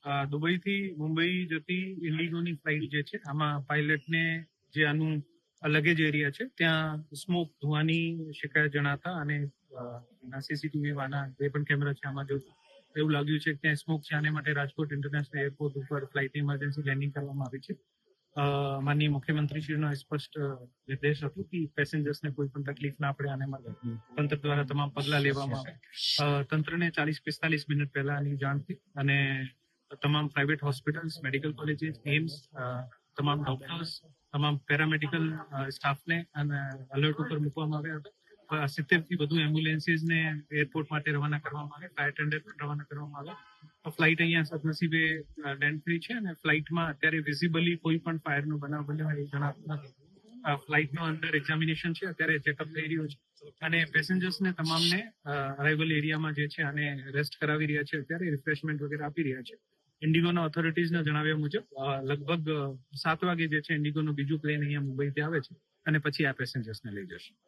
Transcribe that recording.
દુબઈથી મુંબઈ જતી ઇન્ડિગોની ફ્લાઇટ જે છે, આમાં પાયલટને જે આનું લગેજ એરિયા છે ત્યાં સ્મોક ધુવાની શિકાયત જણાતા અને સીસીટીવી વાના જે પણ કેમેરા છે આમાં જો એવું લાગ્યું છે કે ત્યાં સ્મોક છે, આને માટે રાજકોટ ઇન્ટરનેશનલ એરપોર્ટ ઉપર ફ્લાઇટની ઇમરજન્સી લેન્ડિંગ કરવામાં આવી છે. માનનીય મુખ્યમંત્રીશ્રીનો સ્પષ્ટ નિર્દેશ હતો કે પેસેન્જર્સને કોઈ પણ તકલીફ ના પડે આને માટે તંત્ર દ્વારા તમામ પગલાં લેવામાં આવે. તંત્રને 40-45 મિનિટ પહેલાની જાણ થઈ અને તમામ private hospitals, medical colleges, AIIMS, તમામ ડોક્ટર્સ, તમામ પેરામેડિકલ સ્ટાફને અને અલર્ટ ઉપર મૂકવામાં આવ્યા હતા. 70 થી વધુ એમ્બ્યુલન્સીસને એરપોર્ટ માટે રવાના કરવામાં આવે, ફાયર ટેન્ડર રવાના કરવામાં આવે. ફ્લાઇટ અહીંયા સદનસીબે લેન્ડ થઈ છે અને ફ્લાઇટમાં અત્યારે વિઝિબલી કોઈ પણ ફાયરનો બનાવ બન્યો હોય એ જણાતું નથી. ફ્લાઇટનો અંડર એક્ઝામિનેશન છે, અત્યારે ચેકઅપ થઈ રહ્યું છે અને પેસેન્જર્સને તમામને અરાઇવલ એરિયામાં જે છે આને રેસ્ટ કરાવી રહ્યા છે, અત્યારે રિફ્રેશમેન્ટ વગેરે આપી રહ્યા છે. ઇન્ડિગોના ઓથોરિટીઝના જણાવ્યા મુજબ લગભગ 7 વાગે જે છે ઇન્ડિગોનું બીજું પ્લેન અહીંયા મુંબઈથી આવે છે અને પછી આ પેસેન્જર્સને લઈ જશે.